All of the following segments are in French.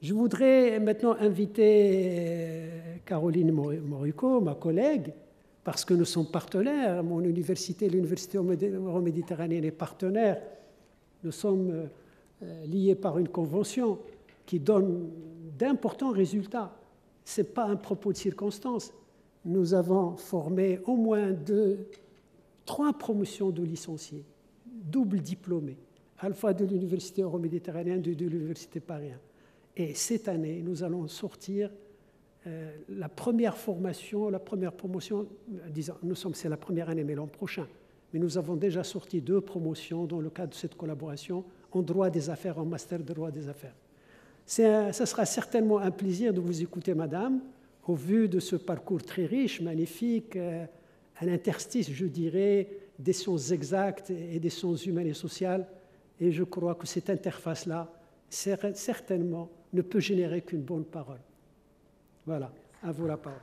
Je voudrais maintenant inviter Caroline Morico, ma collègue, parce que nous sommes partenaires. Mon université, l'Université euroméditerranéenne, est partenaire. Nous sommes liés par une convention qui donne d'importants résultats. Ce n'est pas un propos de circonstance. Nous avons formé au moins 3 promotions de licenciés, double diplômés, à la fois de l'Université euroméditerranéenne et de l'Université Paris 1. Et cette année, nous allons sortir la première formation, la première promotion, disons, c'est la première année, mais l'an prochain. Mais nous avons déjà sorti 2 promotions dans le cadre de cette collaboration en droit des affaires, en master de droit des affaires. Ce sera certainement un plaisir de vous écouter, madame, au vu de ce parcours très riche, magnifique, un interstice, je dirais, des sciences exactes et des sciences humaines et sociales. Et je crois que cette interface-là, certainement, ne peut générer qu'une bonne parole. Voilà, à vous la parole.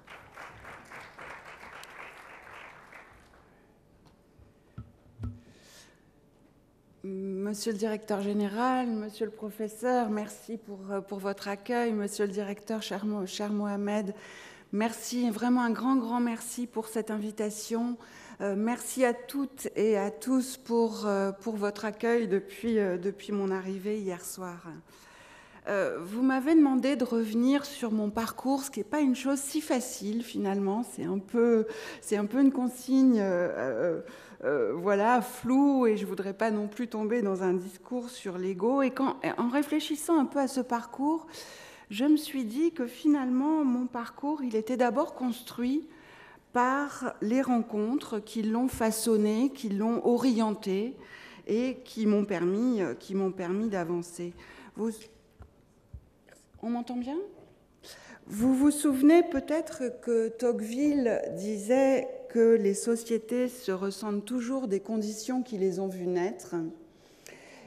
Monsieur le directeur général, monsieur le professeur, merci pour votre accueil. Monsieur le directeur, cher Mohamed, merci, vraiment un grand merci pour cette invitation. Merci à toutes et à tous pour votre accueil depuis mon arrivée hier soir. Vous m'avez demandé de revenir sur mon parcours, ce qui n'est pas une chose si facile finalement. C'est un peu une consigne voilà, floue, et je ne voudrais pas non plus tomber dans un discours sur l'ego. Et en réfléchissant un peu à ce parcours, je me suis dit que finalement, mon parcours, il était d'abord construit par les rencontres qui l'ont façonné, qui l'ont orienté et qui m'ont permis d'avancer. On m'entend bien ? Vous vous souvenez peut-être que Tocqueville disait que les sociétés se ressentent toujours des conditions qui les ont vues naître.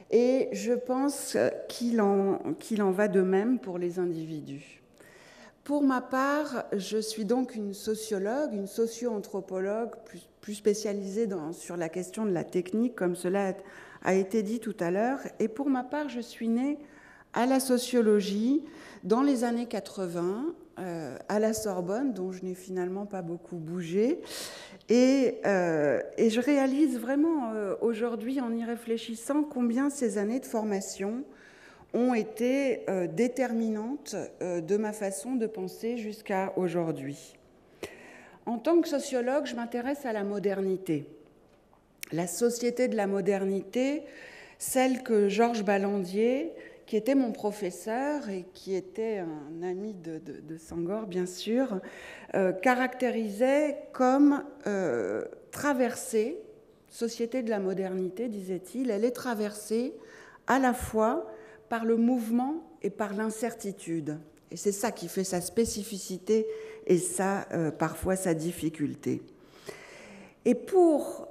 Et je pense qu'il en va de même pour les individus. Pour ma part, je suis donc une sociologue, une socio-anthropologue plus spécialisée sur la question de la technique, comme cela a été dit tout à l'heure. Et pour ma part, je suis née à la sociologie dans les années 80, à la Sorbonne, dont je n'ai finalement pas beaucoup bougé. Et je réalise vraiment aujourd'hui, en y réfléchissant, combien ces années de formation ont été déterminantes de ma façon de penser jusqu'à aujourd'hui. En tant que sociologue, je m'intéresse à la modernité. La société de la modernité, celle que Georges Ballandier, qui était mon professeur et qui était un ami de Senghor, bien sûr, caractérisait comme traversée, société de la modernité, disait-il, elle est traversée à la fois par le mouvement et par l'incertitude. Et c'est ça qui fait sa spécificité et parfois sa difficulté. Et pour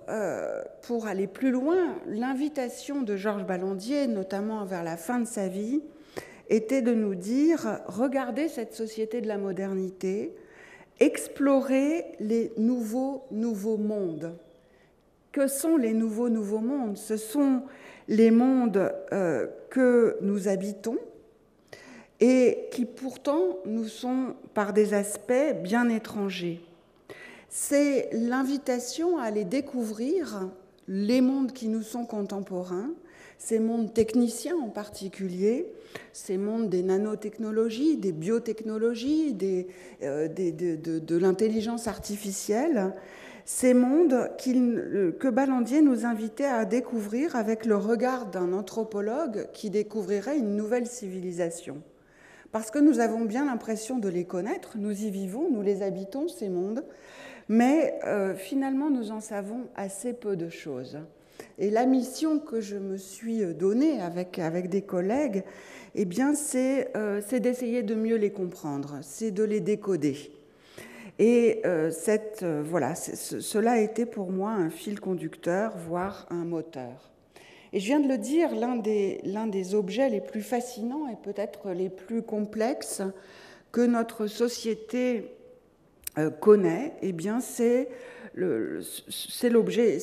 aller plus loin, l'invitation de Georges Ballandier, notamment vers la fin de sa vie, était de nous dire « Regardez cette société de la modernité, explorez les nouveaux mondes ». Que sont les nouveaux mondes ? Ce sont les mondes que nous habitons et qui pourtant nous sont par des aspects bien étrangers. C'est l'invitation à aller découvrir les mondes qui nous sont contemporains, ces mondes techniciens en particulier, ces mondes des nanotechnologies, des biotechnologies, de l'intelligence artificielle, ces mondes que Ballandier nous invitait à découvrir avec le regard d'un anthropologue qui découvrirait une nouvelle civilisation. Parce que nous avons bien l'impression de les connaître, nous y vivons, nous les habitons, ces mondes, mais finalement, nous en savons assez peu de choses. Et la mission que je me suis donnée avec des collègues, eh bien, c'est d'essayer de mieux les comprendre, c'est de les décoder. Et cela a été pour moi un fil conducteur, voire un moteur. Et je viens de le dire, l'un des objets les plus fascinants et peut-être les plus complexes que notre société connaît, eh bien, c'est l'objet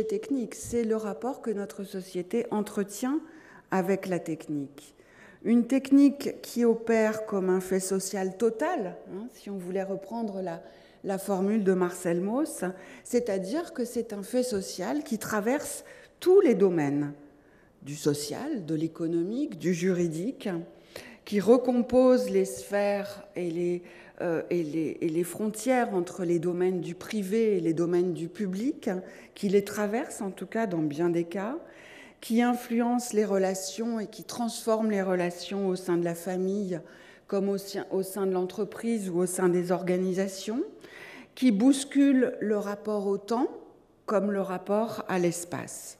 technique, c'est le rapport que notre société entretient avec la technique. une technique qui opère comme un fait social total, si on voulait reprendre la formule de Marcel Mauss, c'est-à-dire que c'est un fait social qui traverse tous les domaines, du social, de l'économique, du juridique, qui recompose les sphères et les frontières entre les domaines du privé et les domaines du public, qui les traverse en tout cas dans bien des cas, qui influence les relations et qui transforme les relations au sein de la famille comme au sein de l'entreprise ou au sein des organisations, qui bouscule le rapport au temps comme le rapport à l'espace.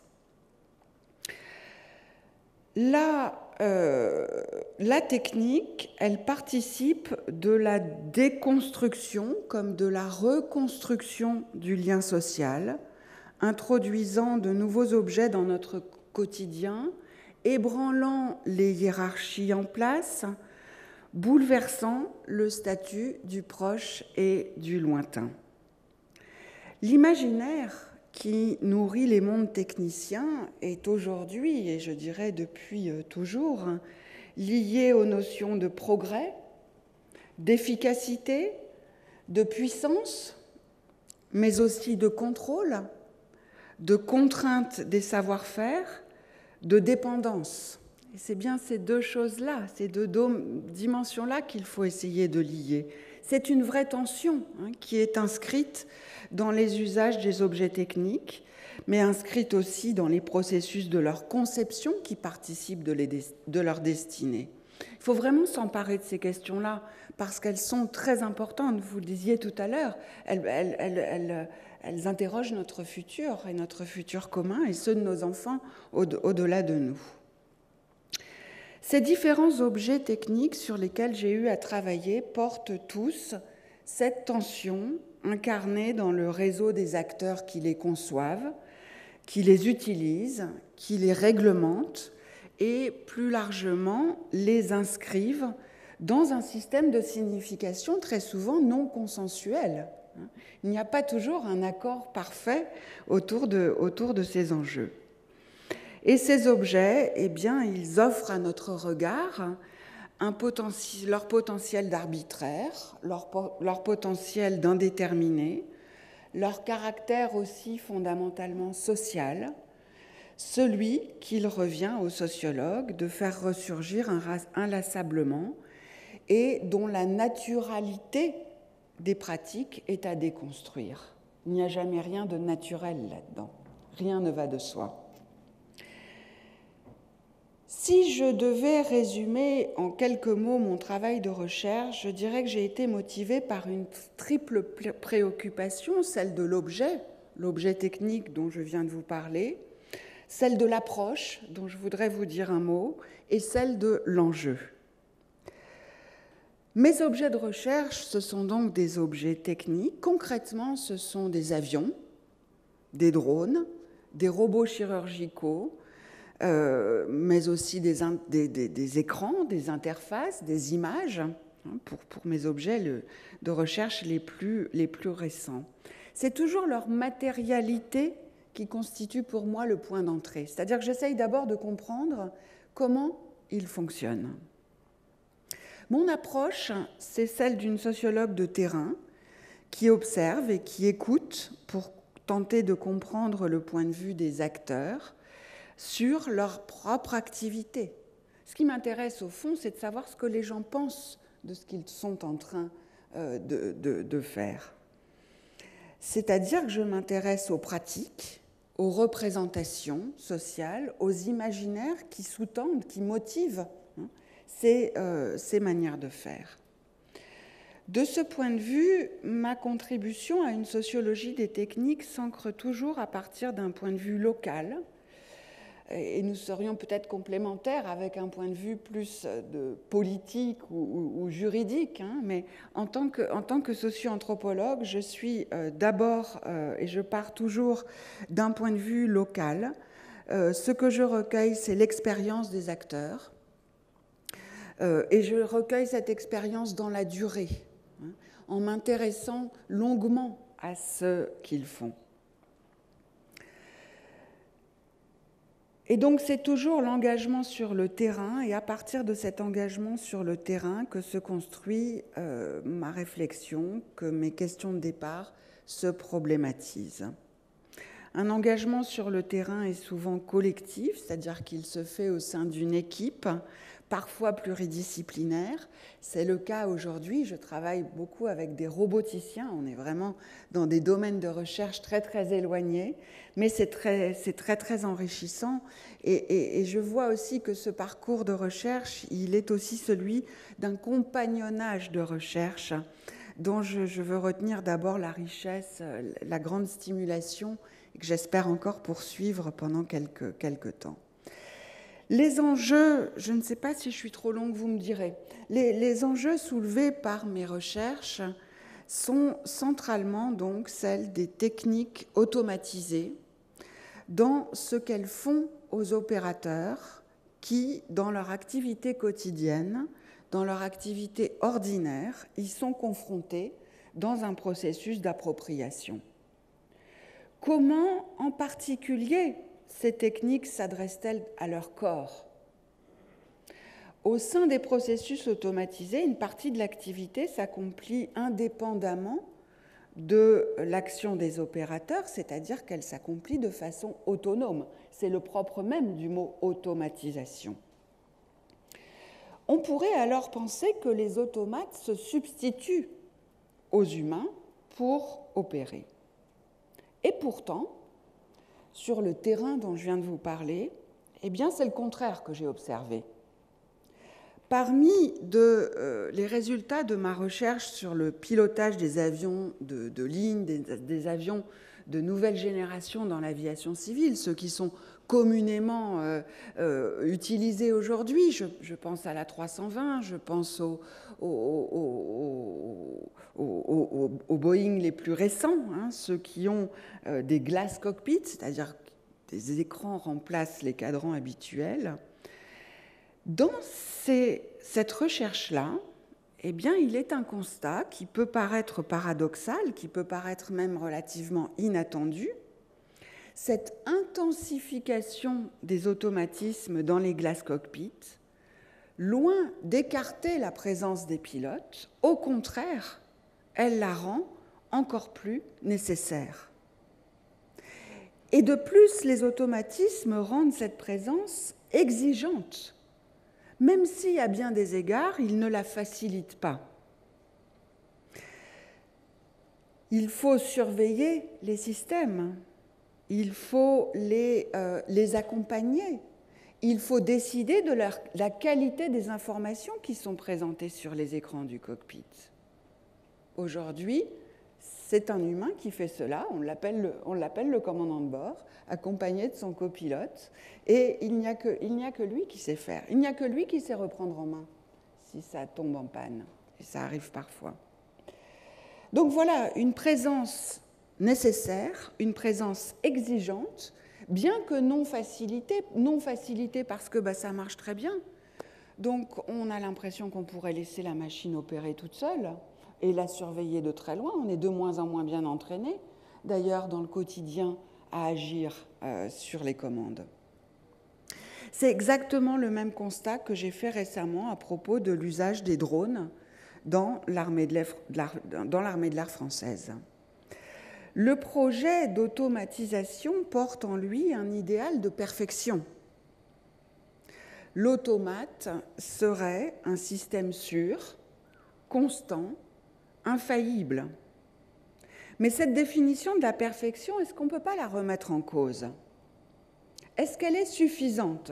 La technique, elle participe de la déconstruction comme de la reconstruction du lien social, introduisant de nouveaux objets dans notre quotidien, ébranlant les hiérarchies en place, bouleversant le statut du proche et du lointain. L'imaginaire qui nourrit les mondes techniciens est aujourd'hui, et je dirais depuis toujours, lié aux notions de progrès, d'efficacité, de puissance, mais aussi de contrôle, de contrainte des savoir-faire, de dépendance. Et c'est bien ces deux choses-là, ces deux dimensions-là qu'il faut essayer de lier. C'est une vraie tension qui est inscrite dans les usages des objets techniques, mais inscrite aussi dans les processus de leur conception qui participent de leur destinée. Il faut vraiment s'emparer de ces questions-là parce qu'elles sont très importantes. Vous le disiez tout à l'heure, elles interrogent notre futur et notre futur commun et ceux de nos enfants au-delà de nous. Ces différents objets techniques sur lesquels j'ai eu à travailler portent tous cette tension incarnée dans le réseau des acteurs qui les conçoivent, qui les utilisent, qui les réglementent et plus largement les inscrivent dans un système de signification très souvent non consensuel. Il n'y a pas toujours un accord parfait autour de ces enjeux. Et ces objets, eh bien, ils offrent à notre regard leur potentiel d'arbitraire, leur potentiel d'indéterminé, leur caractère aussi fondamentalement social, celui qu'il revient aux sociologues de faire ressurgir inlassablement et dont la naturalité des pratiques est à déconstruire. Il n'y a jamais rien de naturel là-dedans. Rien ne va de soi. Si je devais résumer en quelques mots mon travail de recherche, je dirais que j'ai été motivée par une triple préoccupation, celle de l'objet technique dont je viens de vous parler, celle de l'approche dont je voudrais vous dire un mot, et celle de l'enjeu. Mes objets de recherche, ce sont donc des objets techniques. Concrètement, ce sont des avions, des drones, des robots chirurgicaux, mais aussi des écrans, des interfaces, des images, pour mes objets de recherche les plus récents. C'est toujours leur matérialité qui constitue pour moi le point d'entrée. C'est-à-dire que j'essaye d'abord de comprendre comment ils fonctionnent. Mon approche, c'est celle d'une sociologue de terrain qui observe et qui écoute pour tenter de comprendre le point de vue des acteurs sur leur propre activité. Ce qui m'intéresse au fond, c'est de savoir ce que les gens pensent de ce qu'ils sont en train de faire. C'est-à-dire que je m'intéresse aux pratiques, aux représentations sociales, aux imaginaires qui sous-tendent, qui motivent ces manières de faire. De ce point de vue, ma contribution à une sociologie des techniques s'ancre toujours à partir d'un point de vue local, et nous serions peut-être complémentaires avec un point de vue plus de politique ou juridique, mais en tant que socio-anthropologue, je suis d'abord, et je pars toujours d'un point de vue local. Ce que je recueille, c'est l'expérience des acteurs, et je recueille cette expérience dans la durée, en m'intéressant longuement à ce qu'ils font. Et donc c'est toujours l'engagement sur le terrain, et à partir de cet engagement sur le terrain que se construit ma réflexion, que mes questions de départ se problématisent. Un engagement sur le terrain est souvent collectif, c'est-à-dire qu'il se fait au sein d'une équipe, parfois pluridisciplinaire. C'est le cas aujourd'hui, je travaille beaucoup avec des roboticiens, on est vraiment dans des domaines de recherche très très éloignés, mais c'est très enrichissant. Et je vois aussi que ce parcours de recherche, il est aussi celui d'un compagnonnage de recherche, dont je veux retenir d'abord la richesse, la grande stimulation, et que j'espère encore poursuivre pendant quelques temps. Les enjeux, je ne sais pas si je suis trop longue, vous me direz, les enjeux soulevés par mes recherches sont centralement donc celles des techniques automatisées dans ce qu'elles font aux opérateurs qui, dans leur activité quotidienne, dans leur activité ordinaire, y sont confrontés dans un processus d'appropriation. Comment, en particulier, ces techniques s'adressent-elles à leur corps ? Au sein des processus automatisés, une partie de l'activité s'accomplit indépendamment de l'action des opérateurs, c'est-à-dire qu'elle s'accomplit de façon autonome. C'est le propre même du mot automatisation. On pourrait alors penser que les automates se substituent aux humains pour opérer. Et pourtant, sur le terrain dont je viens de vous parler, eh bien, c'est le contraire que j'ai observé. Parmi les résultats de ma recherche sur le pilotage des avions de ligne, des avions de nouvelle génération dans l'aviation civile, ceux qui sont communément utilisés aujourd'hui, je pense à l'A320, je pense aux Boeing les plus récents, ceux qui ont des glass cockpits, c'est-à-dire des écrans remplacent les cadrans habituels. Dans cette recherche-là, eh bien, il est un constat qui peut paraître paradoxal, qui peut paraître même relativement inattendu. Cette intensification des automatismes dans les glass cockpits, loin d'écarter la présence des pilotes, au contraire, elle la rend encore plus nécessaire. Et de plus, les automatismes rendent cette présence exigeante, même si, à bien des égards, ils ne la facilitent pas. Il faut surveiller les systèmes, il faut les accompagner, il faut décider de la qualité des informations qui sont présentées sur les écrans du cockpit. Aujourd'hui, c'est un humain qui fait cela, on l'appelle le commandant de bord, accompagné de son copilote, et il n'y a que lui qui sait faire, il n'y a que lui qui sait reprendre en main si ça tombe en panne, et ça arrive parfois. Donc voilà, une présence nécessaire, une présence exigeante, bien que non facilitée parce que ça marche très bien. Donc on a l'impression qu'on pourrait laisser la machine opérer toute seule et la surveiller de très loin. On est de moins en moins bien entraîné, d'ailleurs, dans le quotidien, à agir sur les commandes. C'est exactement le même constat que j'ai fait récemment à propos de l'usage des drones dans l'armée de l'air française. Le projet d'automatisation porte en lui un idéal de perfection. L'automate serait un système sûr, constant, infaillible. Mais cette définition de la perfection, est-ce qu'on ne peut pas la remettre en cause ? Est-ce qu'elle est suffisante ?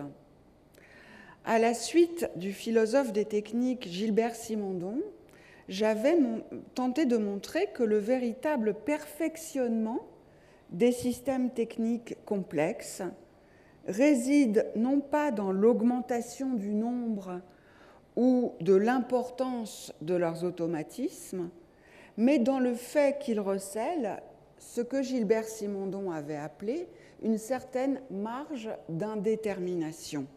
À la suite du philosophe des techniques Gilbert Simondon, j'avais tenté de montrer que le véritable perfectionnement des systèmes techniques complexes réside non pas dans l'augmentation du nombre ou de l'importance de leurs automatismes, mais dans le fait qu'ils recèlent ce que Gilbert Simondon avait appelé une certaine marge d'indétermination.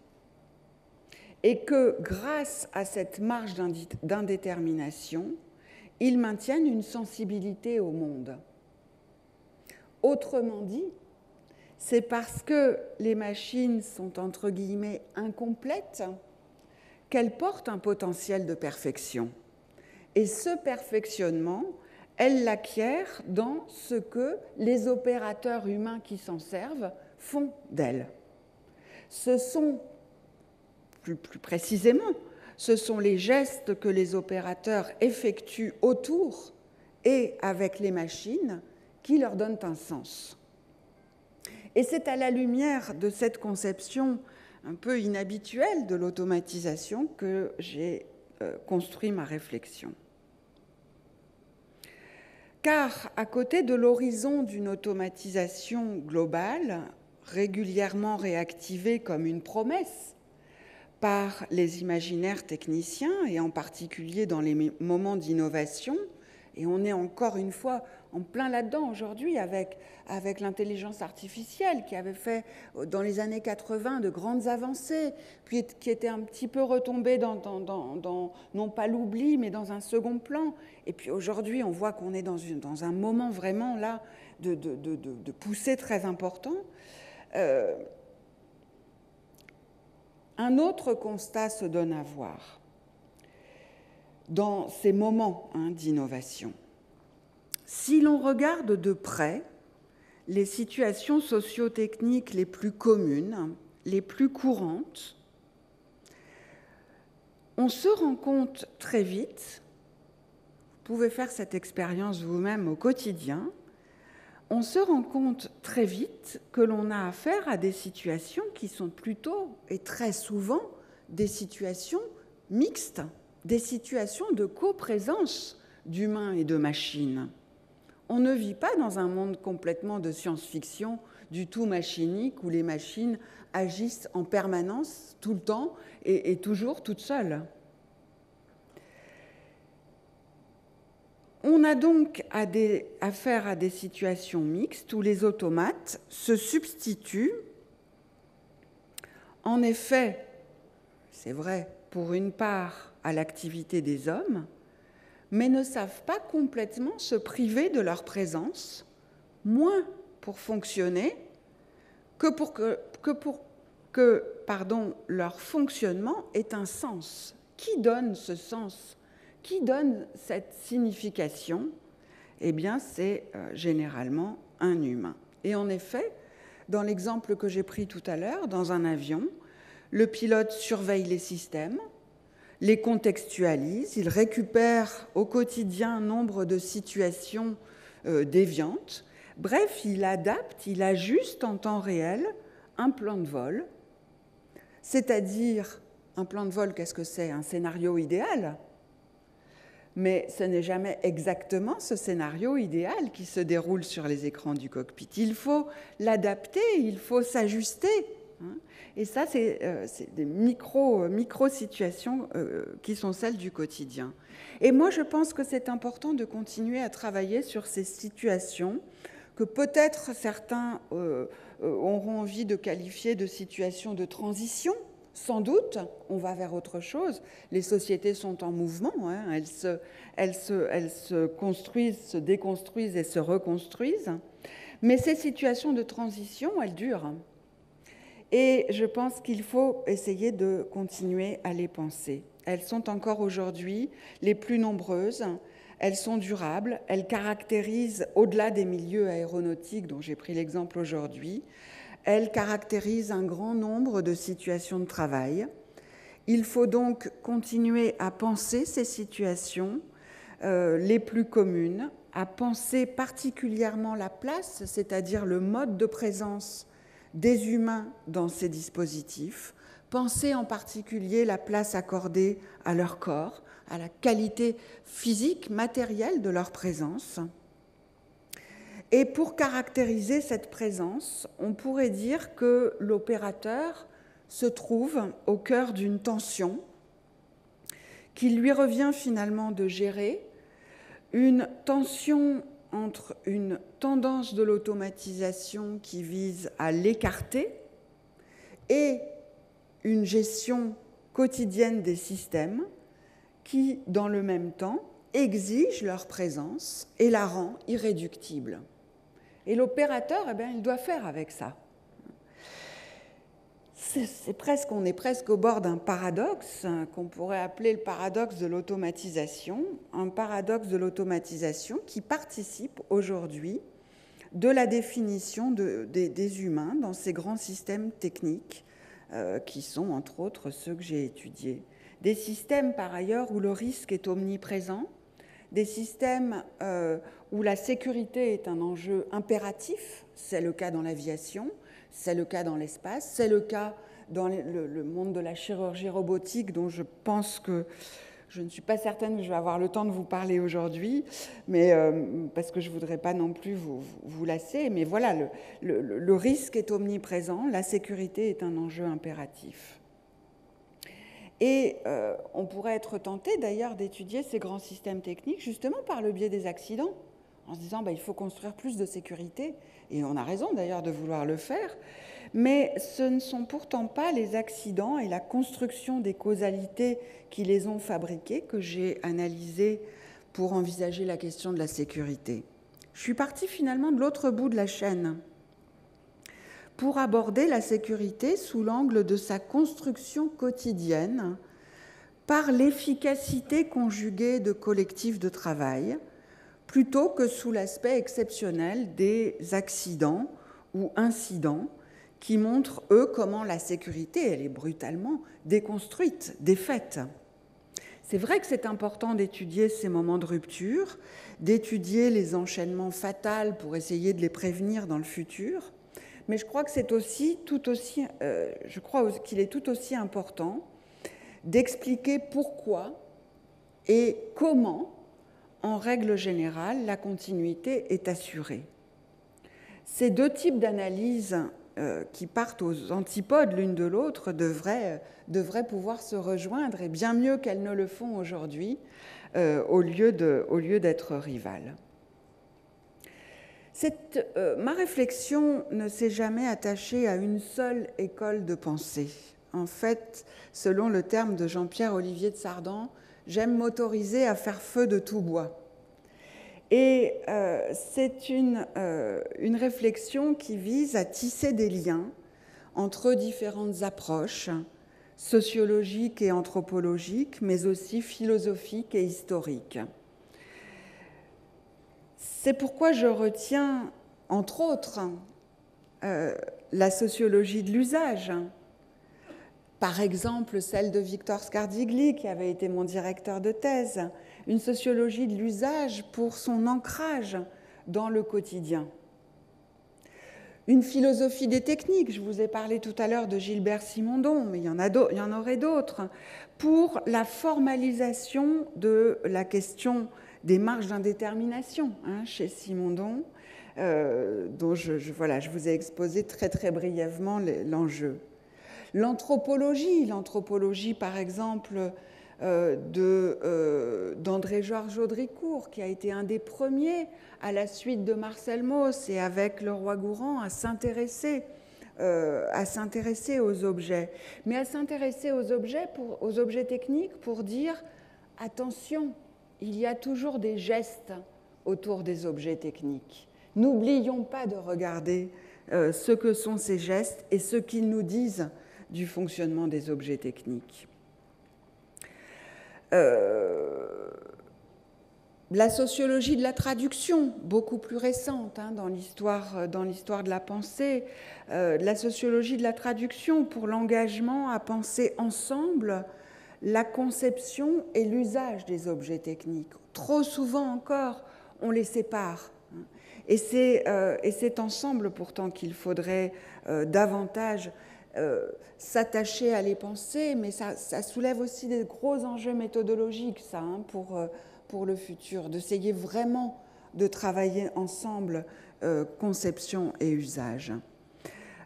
Et que grâce à cette marge d'indétermination, ils maintiennent une sensibilité au monde. Autrement dit, c'est parce que les machines sont entre guillemets incomplètes qu'elles portent un potentiel de perfection. Et ce perfectionnement, elles l'acquièrent dans ce que les opérateurs humains qui s'en servent font d'elles. Ce sont, plus précisément, ce sont les gestes que les opérateurs effectuent autour et avec les machines qui leur donnent un sens. Et c'est à la lumière de cette conception un peu inhabituelle de l'automatisation que j'ai construit ma réflexion. Car à côté de l'horizon d'une automatisation globale, régulièrement réactivée comme une promesse par les imaginaires techniciens, et en particulier dans les moments d'innovation, et on est encore une fois en plein là-dedans aujourd'hui avec l'intelligence artificielle qui avait fait dans les années 80 de grandes avancées, puis qui était un petit peu retombée dans non pas l'oubli, mais dans un second plan. Et puis aujourd'hui, on voit qu'on est dans un moment vraiment là de poussée très important. Un autre constat se donne à voir dans ces moments d'innovation. Si l'on regarde de près les situations socio-techniques les plus communes, les plus courantes, on se rend compte très vite, vous pouvez faire cette expérience vous-même au quotidien, on se rend compte très vite que l'on a affaire à des situations qui sont plutôt et très souvent des situations mixtes, des situations de coprésence d'humains et de machines. On ne vit pas dans un monde complètement de science-fiction, du tout machinique, où les machines agissent en permanence, tout le temps, et toujours toutes seules. On a donc affaire à des situations mixtes où les automates se substituent. En effet, c'est vrai, pour une part, à l'activité des hommes, mais ne savent pas complètement se priver de leur présence, moins pour fonctionner que pour que leur fonctionnement ait un sens. Qui donne ce sens ? Qui donne cette signification ? Eh bien, c'est généralement un humain. Et en effet, dans l'exemple que j'ai pris tout à l'heure, dans un avion, le pilote surveille les systèmes, les contextualise, il récupère au quotidien nombre de situations déviantes. Bref, il adapte, il ajuste en temps réel un plan de vol, c'est-à-dire un plan de vol, qu'est-ce que c'est ? Un scénario idéal. Mais ce n'est jamais exactement ce scénario idéal qui se déroule sur les écrans du cockpit. Il faut l'adapter, il faut s'ajuster. Et ça, c'est des micro-situations qui sont celles du quotidien. Et moi, je pense que c'est important de continuer à travailler sur ces situations que peut-être certains auront envie de qualifier de situations de transition. Sans doute, on va vers autre chose. Les sociétés sont en mouvement, elles se construisent, se déconstruisent et se reconstruisent. Mais ces situations de transition, elles durent. Et je pense qu'il faut essayer de continuer à les penser. Elles sont encore aujourd'hui les plus nombreuses, elles sont durables, elles caractérisent, au-delà des milieux aéronautiques dont j'ai pris l'exemple aujourd'hui, elles caractérisent un grand nombre de situations de travail. Il faut donc continuer à penser ces situations les plus communes, à penser particulièrement la place, c'est-à-dire le mode de présence des humains dans ces dispositifs, penser en particulier la place accordée à leur corps, à la qualité physique, matérielle de leur présence. Et pour caractériser cette présence, on pourrait dire que l'opérateur se trouve au cœur d'une tension qu'il lui revient finalement de gérer, une tension entre une tendance de l'automatisation qui vise à l'écarter et une gestion quotidienne des systèmes qui, dans le même temps, exige leur présence et la rend irréductible. Et l'opérateur, il doit faire avec ça. on est presque au bord d'un paradoxe qu'on pourrait appeler le paradoxe de l'automatisation, un paradoxe de l'automatisation qui participe aujourd'hui de la définition des humains dans ces grands systèmes techniques qui sont entre autres ceux que j'ai étudiés. Des systèmes par ailleurs où le risque est omniprésent, des systèmes où la sécurité est un enjeu impératif, c'est le cas dans l'aviation, c'est le cas dans l'espace, c'est le cas dans le monde de la chirurgie robotique dont je pense que je ne suis pas certaine que je vais avoir le temps de vous parler aujourd'hui, mais parce que je ne voudrais pas non plus vous lasser. Mais voilà, le risque est omniprésent, la sécurité est un enjeu impératif. Et on pourrait être tenté d'ailleurs d'étudier ces grands systèmes techniques justement par le biais des accidents, en se disant il faut construire plus de sécurité, et on a raison d'ailleurs de vouloir le faire, mais ce ne sont pourtant pas les accidents et la construction des causalités qui les ont fabriqués que j'ai analysés pour envisager la question de la sécurité. Je suis partie finalement de l'autre bout de la chaîne pour aborder la sécurité sous l'angle de sa construction quotidienne par l'efficacité conjuguée de collectifs de travail, plutôt que sous l'aspect exceptionnel des accidents ou incidents qui montrent, eux, comment la sécurité, elle est brutalement déconstruite, défaite. C'est vrai que c'est important d'étudier ces moments de rupture, d'étudier les enchaînements fatals pour essayer de les prévenir dans le futur, mais je crois que c'est aussi je crois qu'il est tout aussi important d'expliquer pourquoi et comment, en règle générale, la continuité est assurée. Ces deux types d'analyses qui partent aux antipodes l'une de l'autre devraient pouvoir se rejoindre, et bien mieux qu'elles ne le font aujourd'hui, au lieu d'être rivales. Ma réflexion ne s'est jamais attachée à une seule école de pensée. En fait, selon le terme de Jean-Pierre Olivier de Sardan, j'aime m'autoriser à faire feu de tout bois. Et c'est une réflexion qui vise à tisser des liens entre différentes approches sociologiques et anthropologiques, mais aussi philosophiques et historiques. C'est pourquoi je retiens, entre autres, la sociologie de l'usage. Par exemple, celle de Victor Scardigli, qui avait été mon directeur de thèse, une sociologie de l'usage pour son ancrage dans le quotidien. Une philosophie des techniques, je vous ai parlé tout à l'heure de Gilbert Simondon, mais il y en aurait d'autres, pour la formalisation de la question des marges d'indétermination chez Simondon, dont je vous ai exposé très très brièvement l'enjeu. L'anthropologie par exemple d'André-Georges Audricourt, qui a été un des premiers à la suite de Marcel Mauss et avec Leroi-Gourhan à s'intéresser aux objets, mais à s'intéresser aux objets techniques pour dire attention, il y a toujours des gestes autour des objets techniques. N'oublions pas de regarder ce que sont ces gestes et ce qu'ils nous disent du fonctionnement des objets techniques. La sociologie de la traduction, beaucoup plus récente dans l'histoire de la pensée, la sociologie de la traduction pour l'engagement à penser ensemble la conception et l'usage des objets techniques. Trop souvent encore, on les sépare. Et c'est ensemble pourtant qu'il faudrait davantage s'attacher à les penser, mais ça soulève aussi des gros enjeux méthodologiques, ça, pour le futur, d'essayer vraiment de travailler ensemble conception et usage.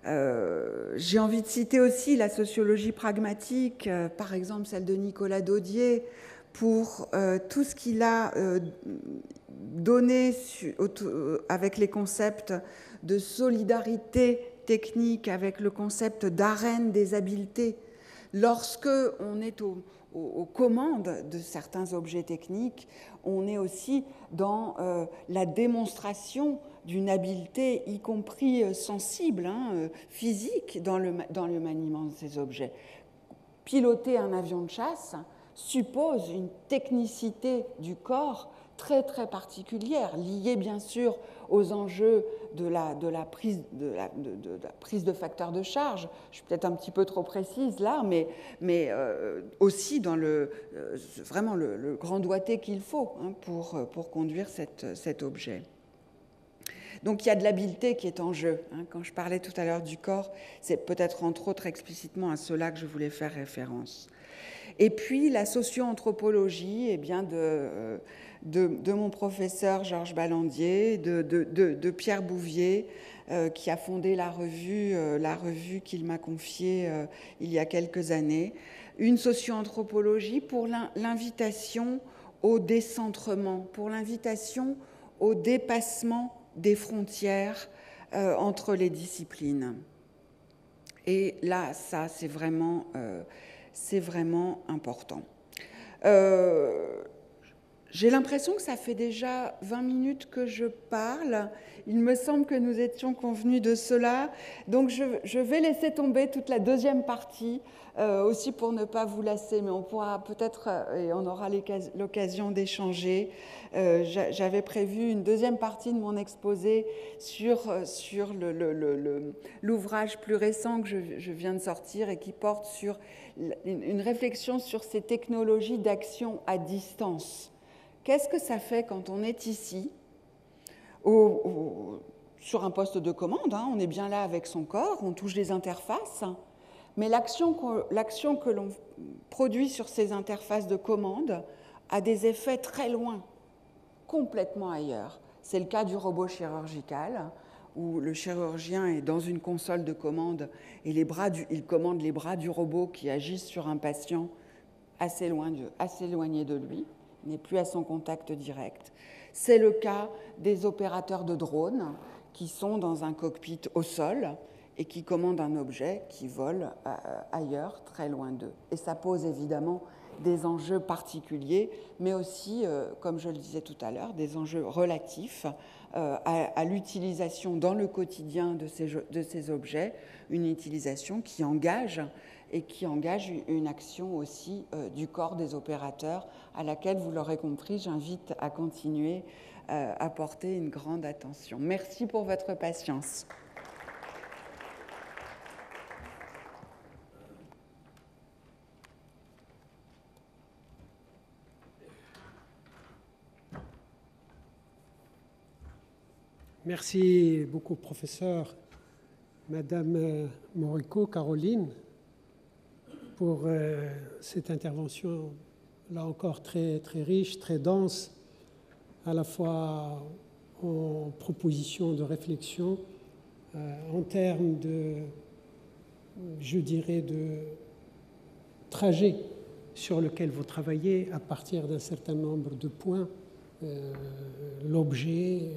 J'ai envie de citer aussi la sociologie pragmatique, par exemple celle de Nicolas Daudier, pour tout ce qu'il a donné avec les concepts de solidarité technique, avec le concept d'arène des habiletés. Lorsque on est aux commandes de certains objets techniques, on est aussi dans la démonstration d'une habileté, y compris sensible, physique, dans le maniement de ces objets. Piloter un avion de chasse suppose une technicité du corps très très particulière, liée bien sûr aux enjeux de la prise de facteurs de charge. Je suis peut-être un petit peu trop précise là, mais aussi dans vraiment le grand doigté qu'il faut pour conduire cet objet. Donc il y a de l'habileté qui est en jeu. Quand je parlais tout à l'heure du corps, c'est peut-être entre autres explicitement à cela que je voulais faire référence. Et puis la socio-anthropologie, eh bien de mon professeur Georges Ballandier, de Pierre Bouvier, qui a fondé la revue qu'il m'a confiée il y a quelques années. Une socio-anthropologie pour l'invitation au décentrement, pour l'invitation au dépassement des frontières entre les disciplines. Et là, ça, c'est vraiment important. J'ai l'impression que ça fait déjà 20 minutes que je parle. Il me semble que nous étions convenus de cela. Donc, je vais laisser tomber toute la deuxième partie, aussi pour ne pas vous lasser, mais on pourra peut-être, et on aura l'occasion d'échanger. J'avais prévu une deuxième partie de mon exposé sur l'ouvrage plus récent que je viens de sortir et qui porte sur une réflexion sur ces technologies d'action à distance. Qu'est-ce que ça fait quand on est ici, sur un poste de commande, on est bien là avec son corps, on touche des interfaces, mais l'action que l'on produit sur ces interfaces de commande a des effets très loin, complètement ailleurs. C'est le cas du robot chirurgical, où le chirurgien est dans une console de commande et il commande les bras du robot qui agissent sur un patient assez éloigné de lui, n'est plus à son contact direct. C'est le cas des opérateurs de drones qui sont dans un cockpit au sol et qui commandent un objet qui vole ailleurs, très loin d'eux. Et ça pose évidemment des enjeux particuliers, mais aussi, comme je le disais tout à l'heure, des enjeux relatifs à l'utilisation dans le quotidien de ces objets, une utilisation qui engage une action aussi du corps des opérateurs, à laquelle, vous l'aurez compris, j'invite à continuer à porter une grande attention. Merci pour votre patience. Merci beaucoup, professeur, Madame Moriko, Caroline, pour cette intervention, là encore, très, très riche, très dense, à la fois en propositions de réflexion, en termes de, je dirais, de trajet sur lequel vous travaillez à partir d'un certain nombre de points, l'objet,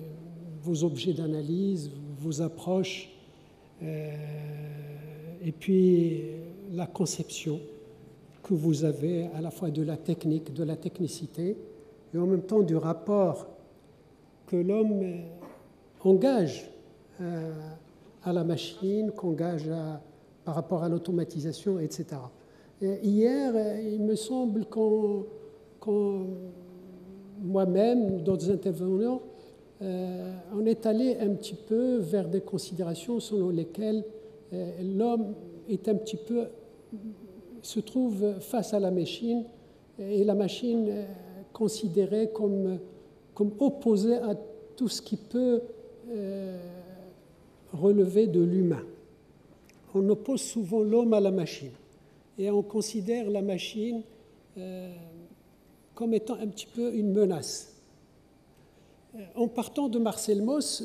vos objets d'analyse, vos approches, et puis la conception que vous avez à la fois de la technique, de la technicité, et en même temps du rapport que l'homme engage à la machine, qu'engage par rapport à l'automatisation, etc. Et hier, il me semble qu'on moi-même, d'autres intervenants, on est allé un petit peu vers des considérations selon lesquelles l'homme est un petit peu, se trouve face à la machine, et la machine considérée comme opposée à tout ce qui peut relever de l'humain. On oppose souvent l'homme à la machine et on considère la machine comme étant un petit peu une menace. En partant de Marcel Mauss,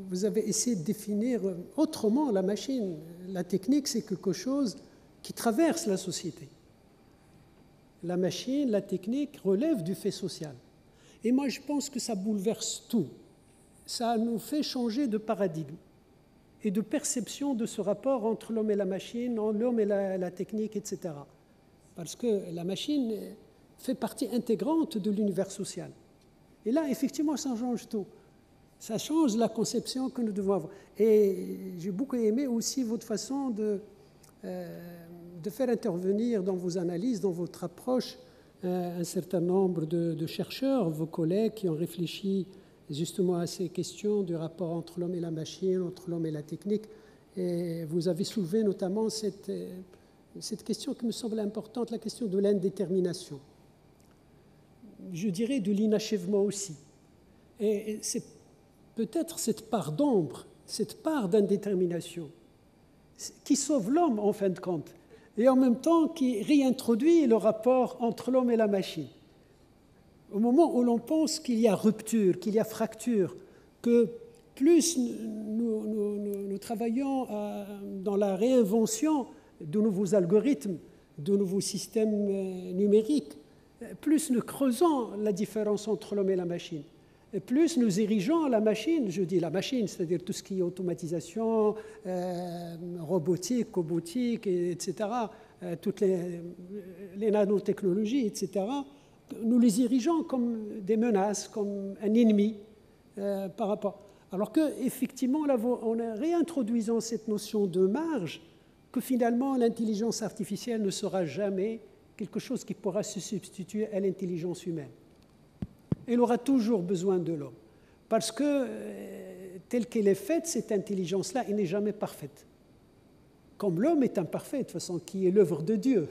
vous avez essayé de définir autrement la machine. La technique, c'est quelque chose qui traverse la société. La machine, la technique relève du fait social. Et moi, je pense que ça bouleverse tout. Ça nous fait changer de paradigme et de perception de ce rapport entre l'homme et la machine, l'homme et la technique, etc. Parce que la machine fait partie intégrante de l'univers social. Et là, effectivement, ça change tout. Ça change la conception que nous devons avoir. Et j'ai beaucoup aimé aussi votre façon de faire intervenir dans vos analyses, dans votre approche, un certain nombre de chercheurs, vos collègues qui ont réfléchi justement à ces questions du rapport entre l'homme et la machine, entre l'homme et la technique. Et vous avez soulevé notamment cette question qui me semble importante, la question de l'indétermination. Je dirais de l'inachèvement aussi. Et c'est peut-être cette part d'ombre, cette part d'indétermination qui sauve l'homme en fin de compte, et en même temps qui réintroduit le rapport entre l'homme et la machine. Au moment où l'on pense qu'il y a rupture, qu'il y a fracture, que plus nous travaillons dans la réinvention de nouveaux algorithmes, de nouveaux systèmes numériques, plus nous creusons la différence entre l'homme et la machine. Et plus nous érigeons la machine, je dis la machine, c'est-à-dire tout ce qui est automatisation, robotique, cobotique, etc., toutes les nanotechnologies, etc., nous les érigeons comme des menaces, comme un ennemi par rapport. Alors qu'effectivement, en réintroduisant cette notion de marge, que finalement l'intelligence artificielle ne sera jamais quelque chose qui pourra se substituer à l'intelligence humaine. Elle aura toujours besoin de l'homme, parce que telle qu'elle est faite, cette intelligence-là, elle n'est jamais parfaite. Comme l'homme est imparfait, de toute façon, qui est l'œuvre de Dieu.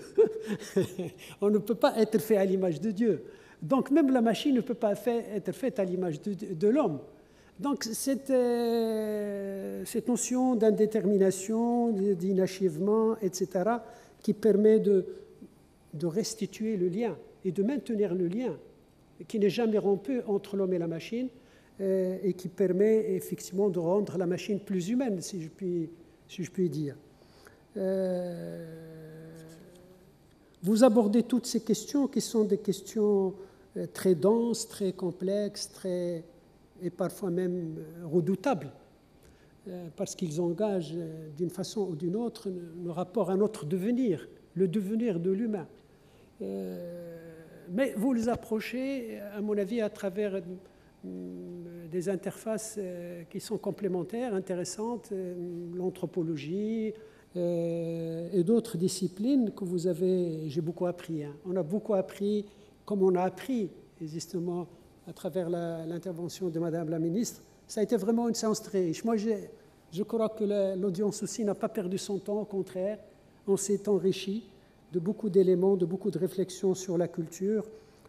On ne peut pas être fait à l'image de Dieu. Donc même la machine ne peut pas être faite à l'image de l'homme. Donc cette notion d'indétermination, d'inachèvement, etc., qui permet de restituer le lien et de maintenir le lien, qui n'est jamais rompu entre l'homme et la machine, et qui permet effectivement de rendre la machine plus humaine, si je puis dire. Vous abordez toutes ces questions qui sont des questions très denses, très complexes, et parfois même redoutables, parce qu'ils engagent d'une façon ou d'une autre le rapport à notre devenir, le devenir de l'humain. Mais vous les approchez, à mon avis, à travers des interfaces qui sont complémentaires, intéressantes, l'anthropologie et d'autres disciplines que vous avez. J'ai beaucoup appris. On a beaucoup appris, comme on a appris, justement, à travers l'intervention de Madame la Ministre. Ça a été vraiment une séance très riche. Moi, je crois que l'audience aussi n'a pas perdu son temps, au contraire, on s'est enrichi de beaucoup d'éléments, de beaucoup de réflexions sur la culture,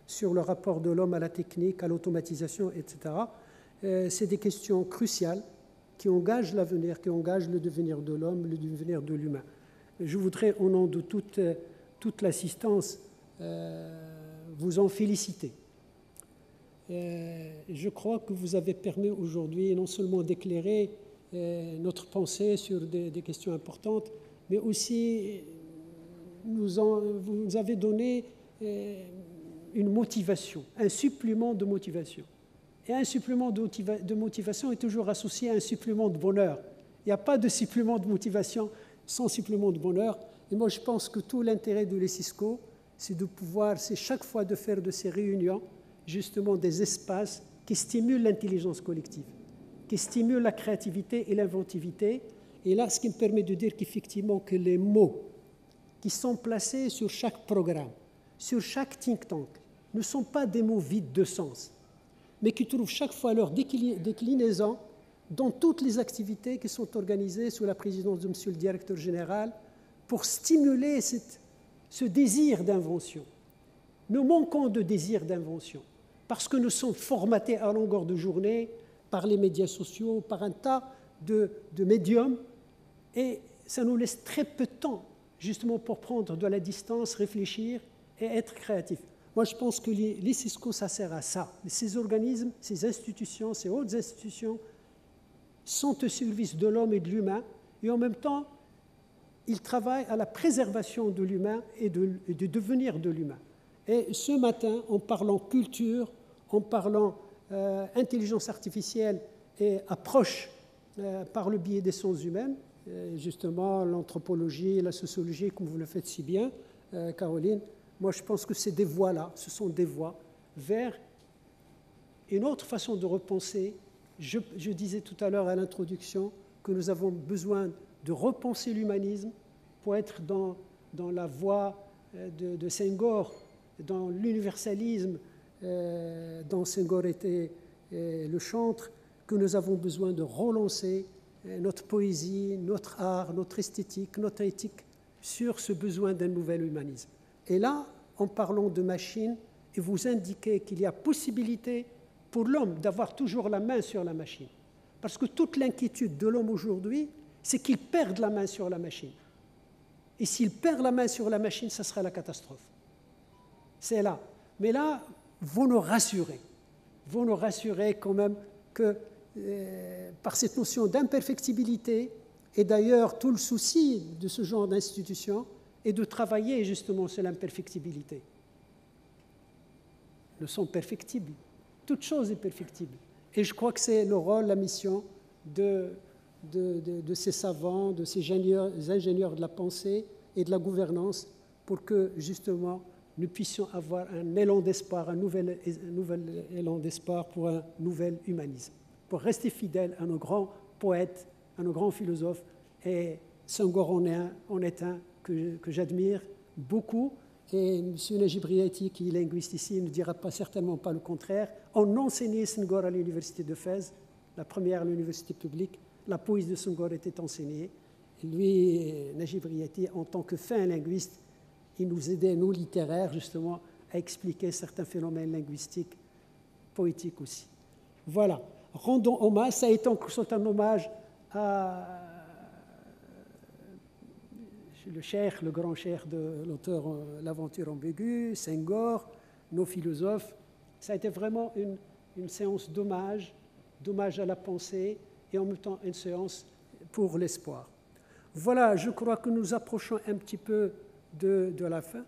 sur le rapport de l'homme à la technique, à l'automatisation, etc. C'est des questions cruciales qui engagent l'avenir, qui engagent le devenir de l'homme, le devenir de l'humain. Je voudrais, au nom de toute l'assistance, vous en féliciter. Je crois que vous avez permis aujourd'hui non seulement d'éclairer notre pensée sur des questions importantes, mais aussi vous avez donné une motivation, un supplément de motivation. Et un supplément de motivation est toujours associé à un supplément de bonheur. Il n'y a pas de supplément de motivation sans supplément de bonheur. Et moi, je pense que tout l'intérêt de l'ESISCO, c'est chaque fois de faire de ces réunions, justement, des espaces qui stimulent l'intelligence collective, qui stimulent la créativité et l'inventivité. Et là, ce qui me permet de dire qu'effectivement, que les mots qui sont placés sur chaque programme, sur chaque think tank, ne sont pas des mots vides de sens, mais qui trouvent chaque fois leur déclinaison dans toutes les activités qui sont organisées sous la présidence de Monsieur le Directeur général pour stimuler ce désir d'invention. Nous manquons de désir d'invention parce que nous sommes formatés à longueur de journée par les médias sociaux, par un tas de médiums, et ça nous laisse très peu de temps justement pour prendre de la distance, réfléchir et être créatif. Moi, je pense que l'ESISCO, ça sert à ça. Ces organismes, ces institutions, ces hautes institutions sont au service de l'homme et de l'humain, et en même temps, ils travaillent à la préservation de l'humain et du devenir de l'humain. Et ce matin, en parlant culture, en parlant intelligence artificielle et approche par le biais des sciences humaines, justement l'anthropologie, la sociologie, comme vous le faites si bien, Caroline, moi je pense que ces des voies-là, ce sont des voies vers une autre façon de repenser Je disais tout à l'heure à l'introduction que nous avons besoin de repenser l'humanisme pour être dans la voie de Senghor, dans l'universalisme dont Senghor était le chantre, que nous avons besoin de relancer notre poésie, notre art, notre esthétique, notre éthique sur ce besoin d'un nouvel humanisme. Et là, en parlant de machine, et vous indiquez qu'il y a possibilité pour l'homme d'avoir toujours la main sur la machine. Parce que toute l'inquiétude de l'homme aujourd'hui, c'est qu'il perde la main sur la machine. Et s'il perd la main sur la machine, ça sera la catastrophe. C'est là. Mais là, vous nous rassurez quand même que par cette notion d'imperfectibilité, et d'ailleurs tout le souci de ce genre d'institution est de travailler justement sur l'imperfectibilité. Nous sommes perfectibles. Toute chose est perfectible. Et je crois que c'est le rôle, la mission de ces savants, de ces ingénieurs de la pensée et de la gouvernance pour que justement nous puissions avoir un élan d'espoir, un nouvel élan d'espoir pour un nouvel humanisme, pour rester fidèles à nos grands poètes, à nos grands philosophes. Et Senghor en est un que j'admire beaucoup. Et M. Najib Riati, qui est linguiste ici, ne dira certainement pas le contraire. On enseignait Senghor à l'université de Fès, la première à l'université publique. La poésie de Senghor était enseignée. Et lui, Najib Riati, en tant que fin linguiste, il nous aidait, nous littéraires, justement, à expliquer certains phénomènes linguistiques, poétiques aussi. Voilà. Rendons hommage. Ça a été un hommage à le grand cheikh de l'auteur L'Aventure ambiguë, Senghor, nos philosophes. Ça a été vraiment une séance d'hommage à la pensée et en même temps une séance pour l'espoir. Voilà, je crois que nous approchons un petit peu de la fin.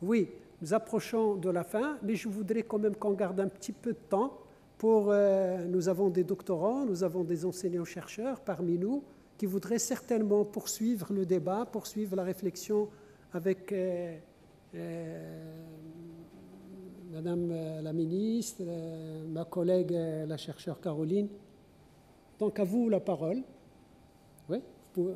Oui, nous approchons de la fin, mais je voudrais quand même qu'on garde un petit peu de temps pour... nous avons des doctorants, nous avons des enseignants-chercheurs parmi nous qui voudraient certainement poursuivre le débat, poursuivre la réflexion avec Madame la ministre, ma collègue la chercheure Caroline. Donc à vous la parole. Oui, vous pouvez...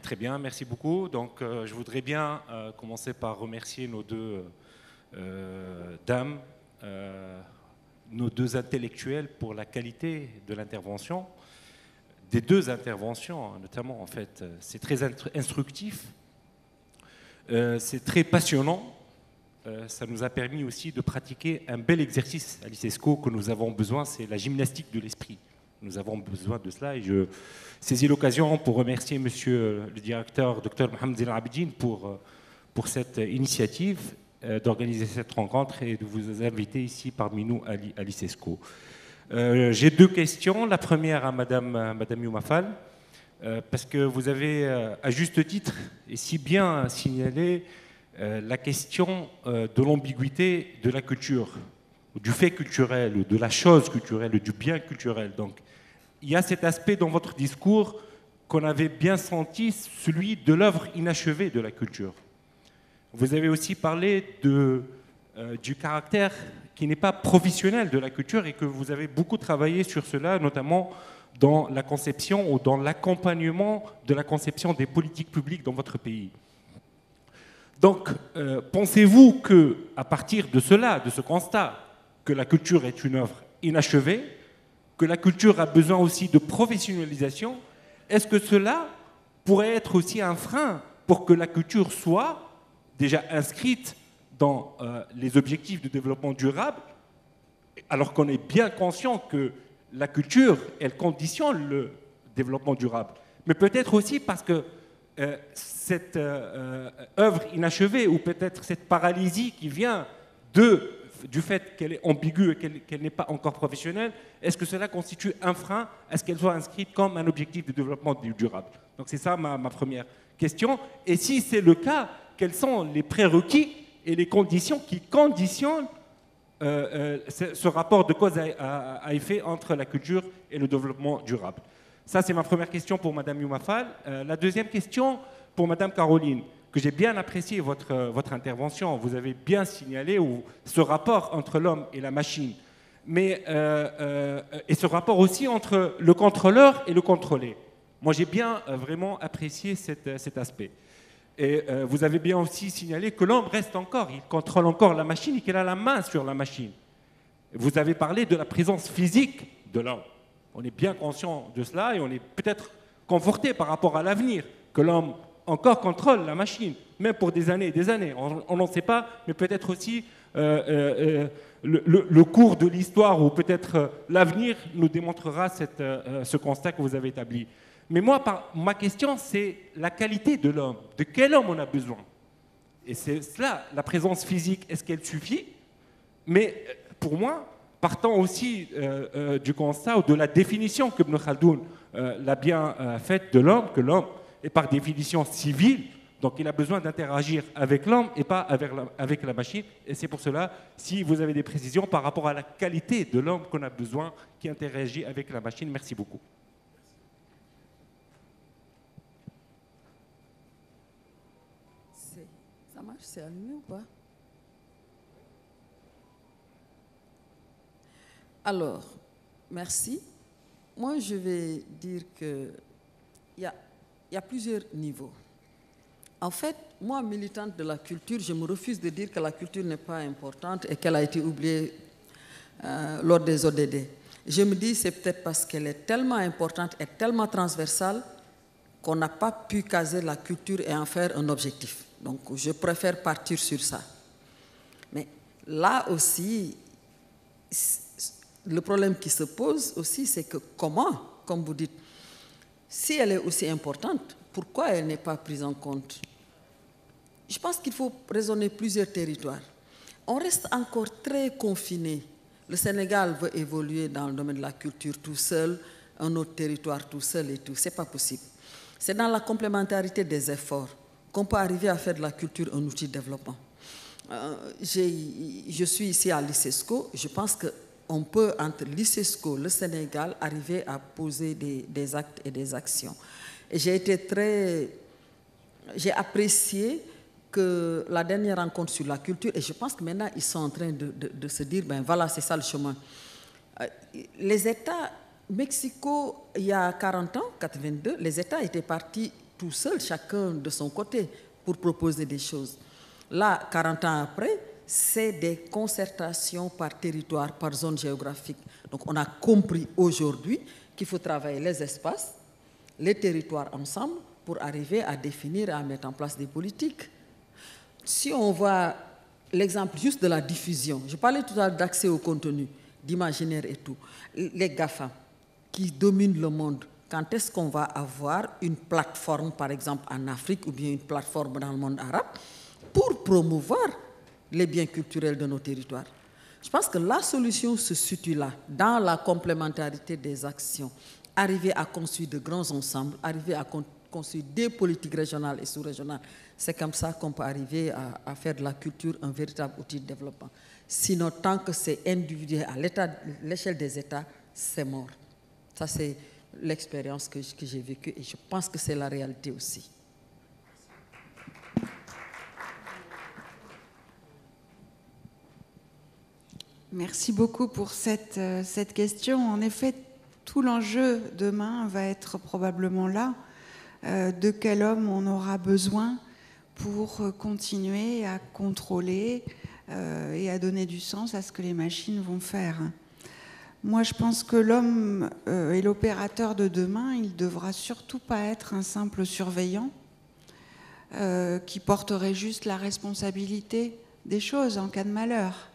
Très bien, merci beaucoup. Donc, je voudrais bien commencer par remercier nos deux dames, nos deux intellectuels pour la qualité de l'intervention, des deux interventions notamment en fait. C'est très instructif, c'est très passionnant. Ça nous a permis aussi de pratiquer un bel exercice à l'ICESCO que nous avons besoin, c'est la gymnastique de l'esprit. Nous avons besoin de cela et je saisis l'occasion pour remercier Monsieur le directeur, Dr Mohamed Zine Abidine, pour cette initiative d'organiser cette rencontre et de vous inviter ici parmi nous à l'ICESCO. J'ai deux questions. La première à Madame Youmafal, parce que vous avez à juste titre et si bien signalé la question de l'ambiguïté de la culture, du fait culturel, de la chose culturelle, du bien culturel. Donc, il y a cet aspect dans votre discours qu'on avait bien senti, celui de l'œuvre inachevée de la culture. Vous avez aussi parlé du caractère qui n'est pas professionnel de la culture et que vous avez beaucoup travaillé sur cela, notamment dans la conception ou dans l'accompagnement de la conception des politiques publiques dans votre pays. Donc, pensez-vous qu'à partir de cela, de ce constat, que la culture est une œuvre inachevée, que la culture a besoin aussi de professionnalisation, est-ce que cela pourrait être aussi un frein pour que la culture soit déjà inscrite dans les objectifs de développement durable, alors qu'on est bien conscient que la culture, elle conditionne le développement durable, mais peut-être aussi parce que cette œuvre inachevée ou peut-être cette paralysie qui vient de du fait qu'elle est ambiguë et qu'elle n'est pas encore professionnelle, est-ce que cela constitue un frein à ce qu'elle soit inscrite comme un objectif de développement durable? Donc c'est ça ma première question. Et si c'est le cas, quels sont les prérequis et les conditions qui conditionnent ce rapport de cause à effet entre la culture et le développement durable? Ça, c'est ma première question pour Madame Youma Fall. La deuxième question pour Madame Caroline, que j'ai bien apprécié votre intervention. Vous avez bien signalé ce rapport entre l'homme et la machine, mais, et ce rapport aussi entre le contrôleur et le contrôlé. Moi, j'ai bien vraiment apprécié cet aspect. Et vous avez bien aussi signalé que l'homme reste encore, il contrôle encore la machine et qu'il a la main sur la machine. Vous avez parlé de la présence physique de l'homme. On est bien conscient de cela et on est peut-être conforté par rapport à l'avenir, que l'homme encore contrôle la machine, même pour des années et des années. On n'en sait pas, mais peut-être aussi le cours de l'histoire ou peut-être l'avenir nous démontrera ce constat que vous avez établi. Mais moi, ma question, c'est la qualité de l'homme. De quel homme on a besoin? Et c'est cela, la présence physique, est-ce qu'elle suffit? Mais pour moi, partant aussi du constat ou de la définition que Ibn Khaldoun l'a bien faite de l'homme, que l'homme est par définition civil, donc il a besoin d'interagir avec l'homme et pas avec la machine. Et c'est pour cela, si vous avez des précisions par rapport à la qualité de l'homme qu'on a besoin, qui interagit avec la machine, merci beaucoup. Ça marche, c'est allumé ou pas? Alors, merci. Moi, je vais dire qu'il y a plusieurs niveaux. En fait, moi, militante de la culture, je me refuse de dire que la culture n'est pas importante et qu'elle a été oubliée lors des ODD. Je me dis que c'est peut-être parce qu'elle est tellement importante et tellement transversale qu'on n'a pas pu caser la culture et en faire un objectif. Donc, je préfère partir sur ça. Mais là aussi, le problème qui se pose aussi, c'est que comment, comme vous dites, si elle est aussi importante, pourquoi elle n'est pas prise en compte? Je pense qu'il faut raisonner plusieurs territoires. On reste encore très confiné. Le Sénégal veut évoluer dans le domaine de la culture tout seul, un autre territoire tout seul et tout. Ce n'est pas possible. C'est dans la complémentarité des efforts qu'on peut arriver à faire de la culture un outil de développement. Je suis ici à l'ICESCO. Je pense qu'on peut, entre l'ICESCO et le Sénégal, arriver à poser des actes et des actions. Et j'ai apprécié que la dernière rencontre sur la culture, et je pense que maintenant ils sont en train de se dire, ben voilà, c'est ça le chemin. Les États, Mexico, il y a 40 ans, 82, les États étaient partis tout seuls, chacun de son côté, pour proposer des choses. Là, 40 ans après, c'est des concertations par territoire, par zone géographique. Donc on a compris aujourd'hui qu'il faut travailler les espaces, les territoires ensemble pour arriver à définir et à mettre en place des politiques. Si on voit l'exemple juste de la diffusion, je parlais tout à l'heure d'accès au contenu, d'imaginaire et tout, les GAFA qui dominent le monde, quand est-ce qu'on va avoir une plateforme, par exemple en Afrique ou bien une plateforme dans le monde arabe, pour promouvoir les biens culturels de nos territoires? Je pense que la solution se situe là, dans la complémentarité des actions. Arriver à construire de grands ensembles, arriver à construire des politiques régionales et sous-régionales. C'est comme ça qu'on peut arriver à faire de la culture un véritable outil de développement. Sinon, tant que c'est individuel à l'échelle des États, c'est mort. Ça, c'est l'expérience que j'ai vécue et je pense que c'est la réalité aussi. Merci beaucoup pour cette question. En effet, tout l'enjeu demain va être probablement là. De quel homme on aura besoin pour continuer à contrôler et à donner du sens à ce que les machines vont faire. Moi, je pense que l'homme est l'opérateur de demain. Il ne devra surtout pas être un simple surveillant qui porterait juste la responsabilité des choses en cas de malheur.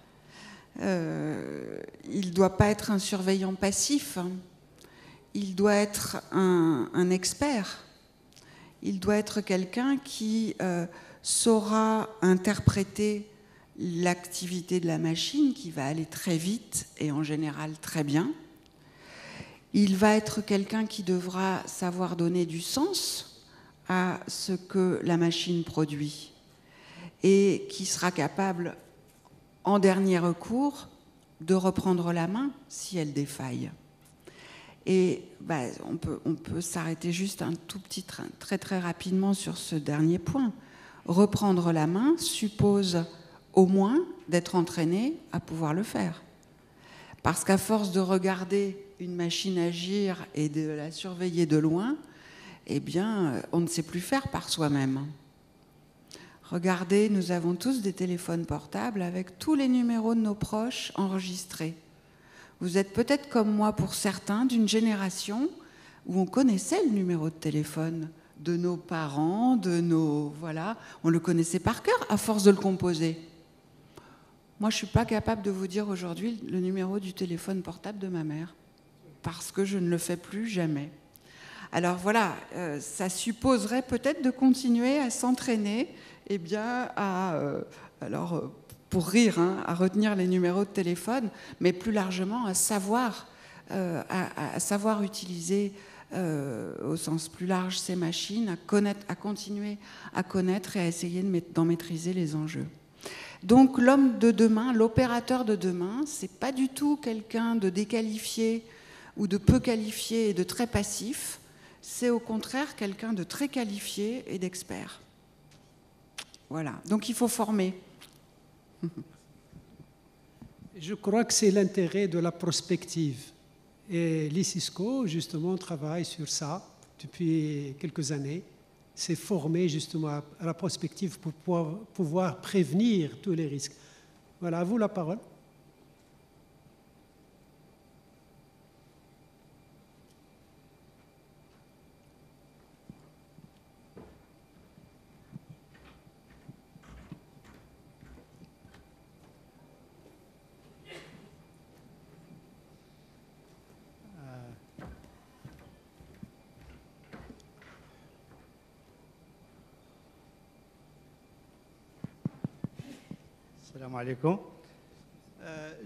Il ne doit pas être un surveillant passif. Il doit être un expert. Il doit être quelqu'un qui saura interpréter l'activité de la machine qui va aller très vite et en général très bien. Il va être quelqu'un qui devra savoir donner du sens à ce que la machine produit et qui sera capable, en dernier recours, de reprendre la main si elle défaille. Et on peut s'arrêter juste un tout petit train, très rapidement sur ce dernier point. Reprendre la main suppose au moins d'être entraîné à pouvoir le faire. Parce qu'à force de regarder une machine agir et de la surveiller de loin, eh bien, on ne sait plus faire par soi-même. Regardez, nous avons tous des téléphones portables avec tous les numéros de nos proches enregistrés. Vous êtes peut-être comme moi, pour certains, d'une génération où on connaissait le numéro de téléphone de nos parents, voilà, on le connaissait par cœur à force de le composer. Moi, je ne suis pas capable de vous dire aujourd'hui le numéro du téléphone portable de ma mère, parce que je ne le fais plus jamais. Alors voilà, ça supposerait peut-être de continuer à s'entraîner, eh bien, pour rire, hein, à retenir les numéros de téléphone, mais plus largement à savoir utiliser au sens plus large ces machines, à continuer à connaître et à essayer d'en maîtriser les enjeux. Donc l'homme de demain, l'opérateur de demain, c'est pas du tout quelqu'un de déqualifié ou de peu qualifié et de très passif, c'est au contraire quelqu'un de très qualifié et d'expert. Voilà, donc il faut former. Je crois que c'est l'intérêt de la prospective. Et l'ICISCO, justement, travaille sur ça depuis quelques années. C'est former justement à la prospective pour pouvoir prévenir tous les risques. Voilà, à vous la parole. Salam alaikum.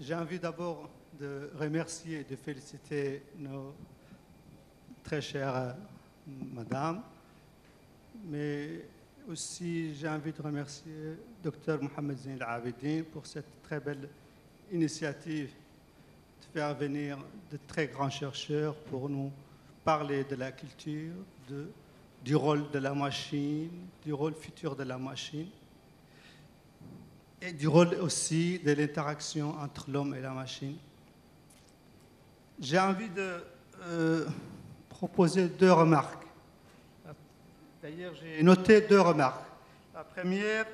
J'ai envie d'abord de remercier et de féliciter nos très chères madames, mais aussi j'ai envie de remercier Dr Mohamed Zeyn Al-Abidine pour cette très belle initiative de faire venir de très grands chercheurs pour nous parler de la culture, du rôle de la machine, du rôle futur de la machine, et du rôle aussi de l'interaction entre l'homme et la machine. J'ai envie de proposer deux remarques. D'ailleurs, j'ai noté deux remarques. La première,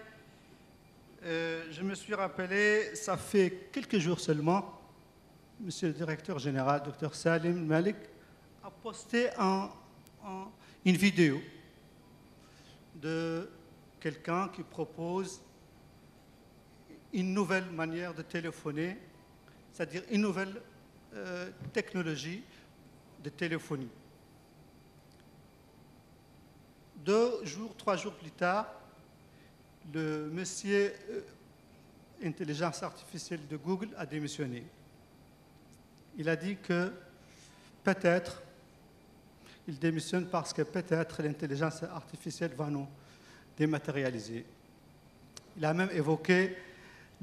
je me suis rappelé, ça fait quelques jours seulement, Monsieur le directeur général, Dr Salim Malik, a posté une vidéo de quelqu'un qui propose une nouvelle manière de téléphoner, c'est-à-dire une nouvelle technologie de téléphonie. 3 jours plus tard, le monsieur intelligence artificielle de Google a démissionné. Il a dit que peut-être, il démissionne parce que peut-être l'intelligence artificielle va nous dématérialiser. Il a même évoqué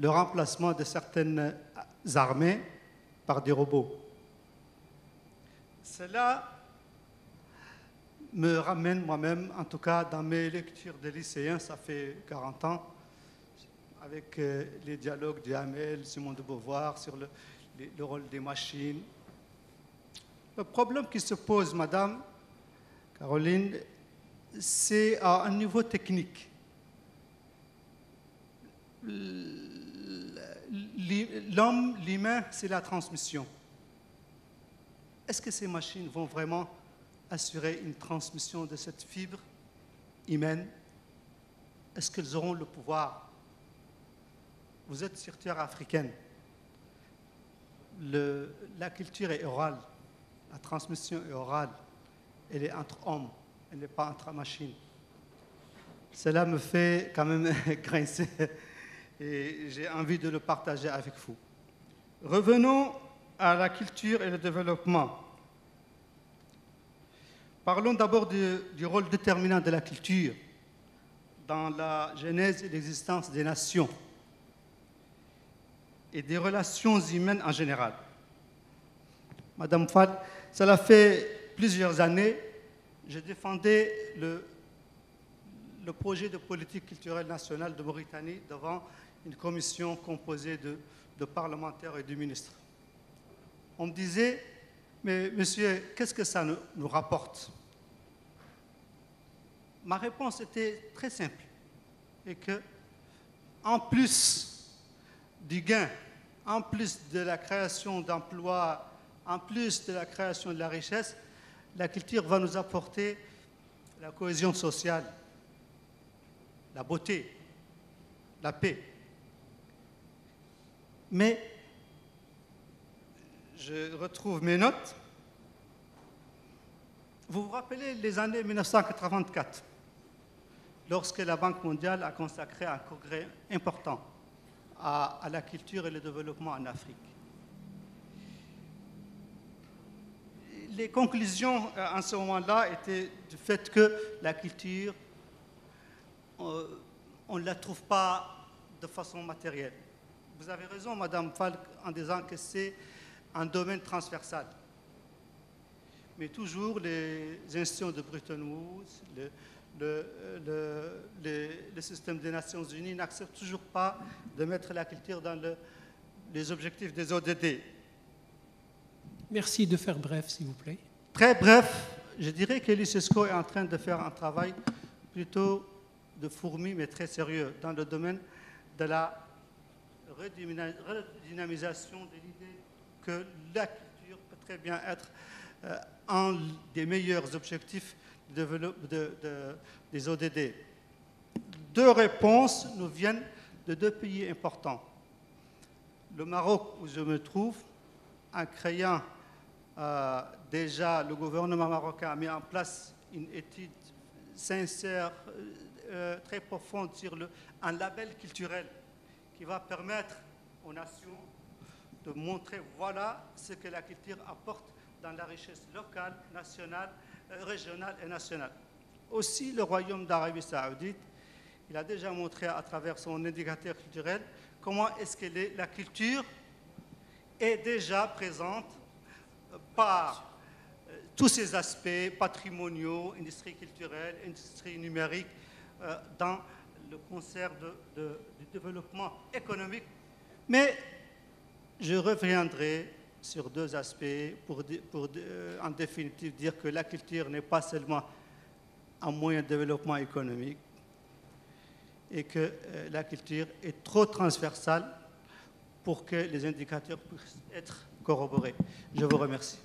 le remplacement de certaines armées par des robots. Cela me ramène moi-même, en tout cas dans mes lectures de lycéens, ça fait 40 ans, avec les dialogues d'Hamel, Simone de Beauvoir sur le rôle des machines. Le problème qui se pose, Madame Caroline, c'est à un niveau technique. L'homme, l'humain, c'est la transmission. Est-ce que ces machines vont vraiment assurer une transmission de cette fibre humaine? Est-ce qu'elles auront le pouvoir? Vous êtes sur terre africaine. La culture est orale. La transmission est orale. Elle est entre hommes. Elle n'est pas entre machines. Cela me fait quand même grincer et j'ai envie de le partager avec vous. Revenons à la culture et le développement. Parlons d'abord du rôle déterminant de la culture dans la genèse et l'existence des nations et des relations humaines en général. Madame Fall, cela fait plusieurs années, je défendais le projet de politique culturelle nationale de Mauritanie devant une commission composée de parlementaires et de ministres. On me disait, mais monsieur, qu'est-ce que ça nous rapporte? Ma réponse était très simple, et que, en plus du gain, en plus de la création d'emplois, en plus de la création de la richesse, la culture va nous apporter la cohésion sociale, la beauté, la paix. Mais je retrouve mes notes. Vous vous rappelez les années 1984, lorsque la Banque mondiale a consacré un congrès important à la culture et le développement en Afrique. Les conclusions en ce moment-là étaient du fait que la culture, on ne la trouve pas de façon matérielle. Vous avez raison, Madame Falk, en disant que c'est un domaine transversal. Mais toujours les institutions de Bretton Woods, le système des Nations Unies n'acceptent toujours pas de mettre la culture dans les objectifs des ODD. Merci de faire bref, s'il vous plaît. Très bref, je dirais que l'UNESCO est en train de faire un travail plutôt de fourmi, mais très sérieux, dans le domaine de la redynamisation de l'idée que la culture peut très bien être un des meilleurs objectifs des ODD. Deux réponses nous viennent de deux pays importants. Le Maroc, où je me trouve, en créant déjà, le gouvernement marocain a mis en place une étude sincère, très profonde sur un label culturel qui va permettre aux nations de montrer voilà ce que la culture apporte dans la richesse locale, nationale, régionale et nationale. Aussi, le Royaume d'Arabie Saoudite, il a déjà montré à travers son indicateur culturel comment est-ce que la culture est déjà présente par tous ces aspects patrimoniaux, industrie culturelle, industrie numérique, dans le concert du développement économique. Mais je reviendrai sur deux aspects pour en définitive dire que la culture n'est pas seulement un moyen de développement économique et que la culture est trop transversale pour que les indicateurs puissent être corroborés. Je vous remercie.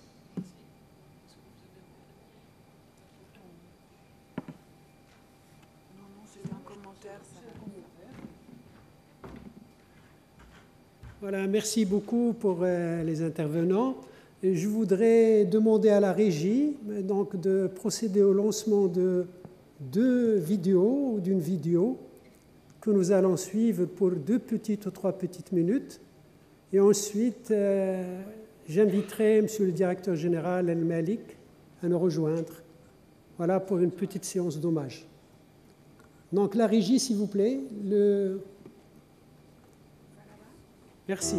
Voilà, merci beaucoup pour les intervenants. Et je voudrais demander à la régie donc, de procéder au lancement de deux vidéos ou d'une vidéo que nous allons suivre pour 2 petites ou 3 petites minutes. Et ensuite, j'inviterai M. le directeur général El Malik à nous rejoindre. Voilà pour une petite séance d'hommage. Donc la régie, s'il vous plaît. Merci.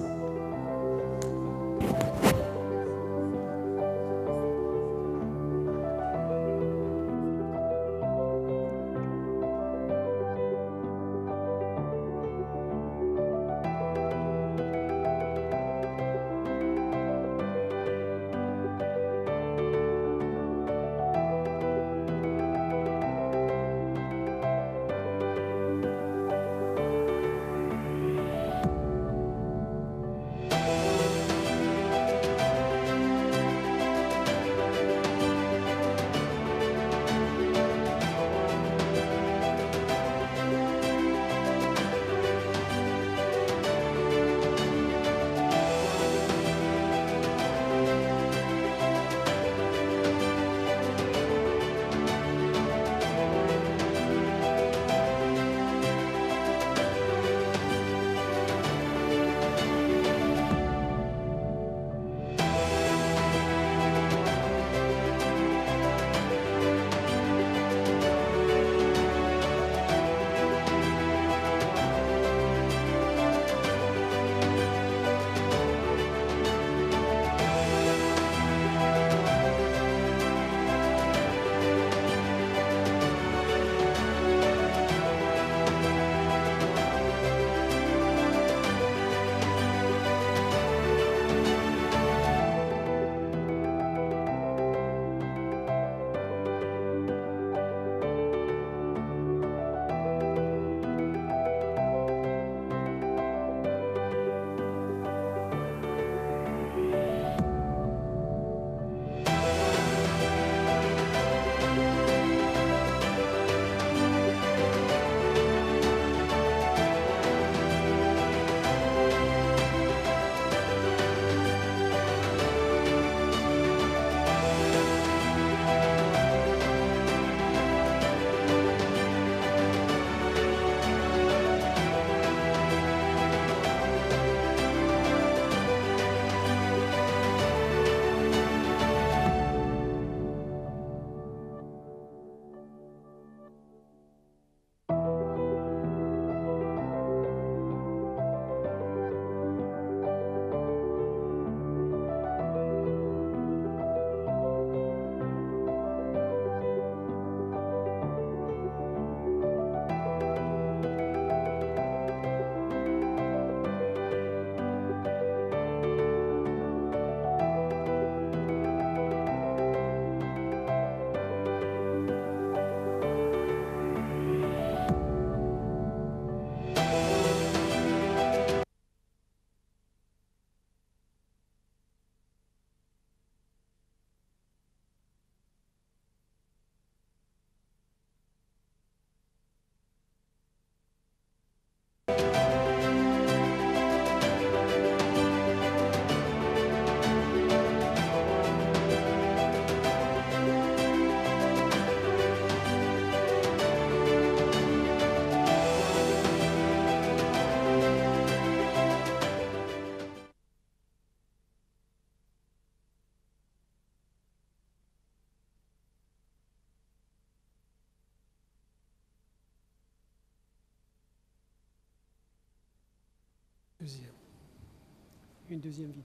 Une deuxième vidéo.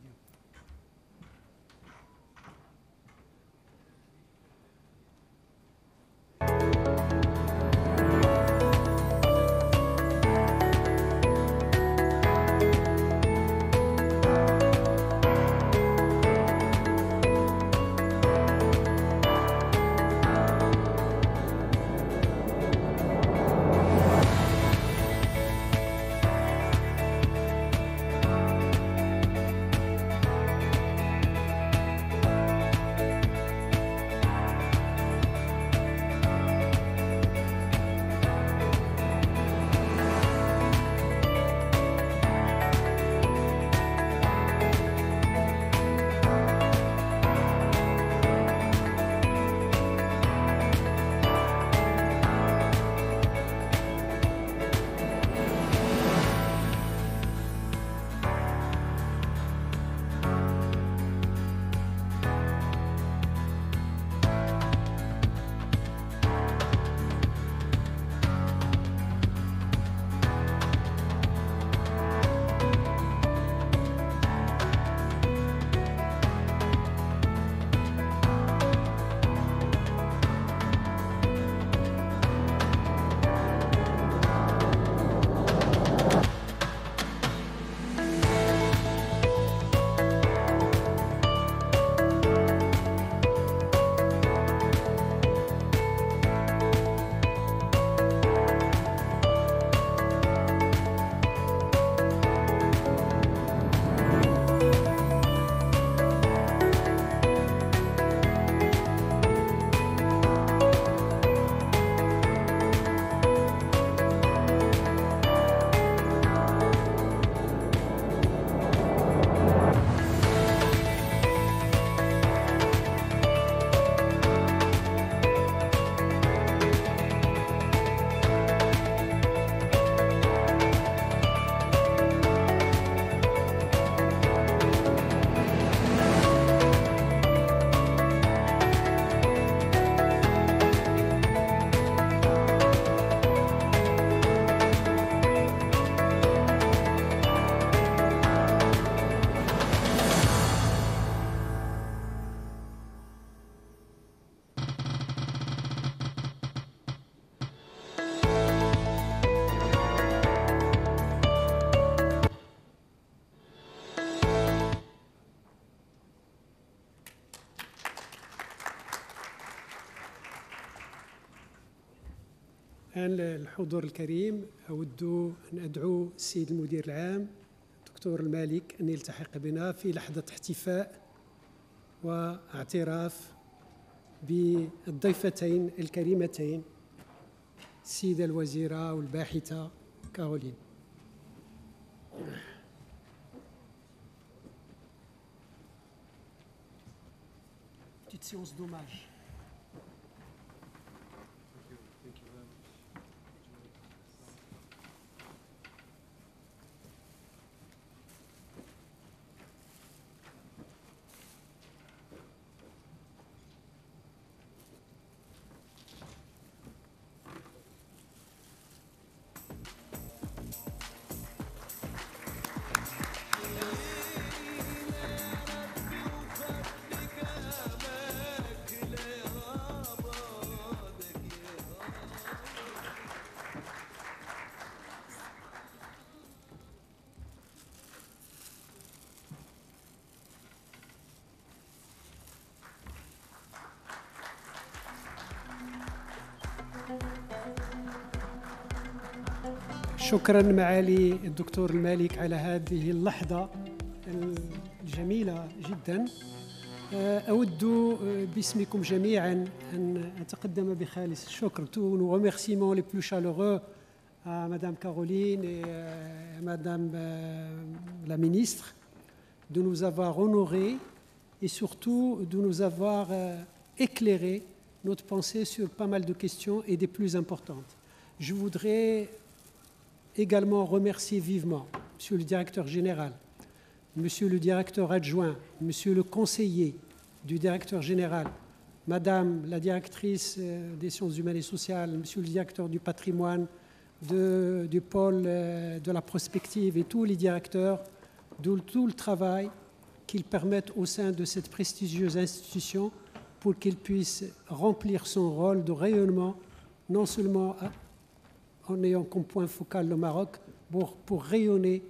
الآن الحضور الكريم أود أن أدعو السيد المدير العام دكتور المالك أن يلتحق بنا في لحظة احتفاء واعتراف بالضيفتين الكريمتين السيدة الوزيرة والباحثة كارولين. Petite séance d'hommage. شكرا معالي الدكتور المالك على هذه اللحظة الجميلة جدا. أود باسمكم جميعا أن أتقدم بخالص الشكر. Tous nos remerciements les plus chaleureux à Madame Caroline et à Madame la ministre de nous avoir honorés et surtout de nous avoir éclairé notre pensée sur pas mal de questions et des plus importantes. Je voudrais également remercier vivement Monsieur le directeur général, Monsieur le directeur adjoint, Monsieur le conseiller du directeur général, Madame la directrice des sciences humaines et sociales, Monsieur le directeur du patrimoine, du pôle de la prospective et tous les directeurs, de tout le travail qu'ils permettent au sein de cette prestigieuse institution pour qu'il puisse remplir son rôle de rayonnement, non seulement en ayant comme point focal le Maroc, pour rayonner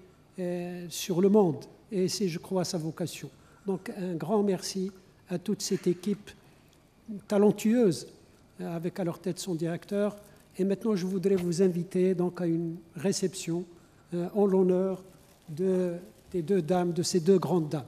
sur le monde. Et c'est, je crois, sa vocation. Donc un grand merci à toute cette équipe talentueuse, avec à leur tête son directeur. Et maintenant, je voudrais vous inviter donc à une réception en l'honneur des deux dames, de ces deux grandes dames.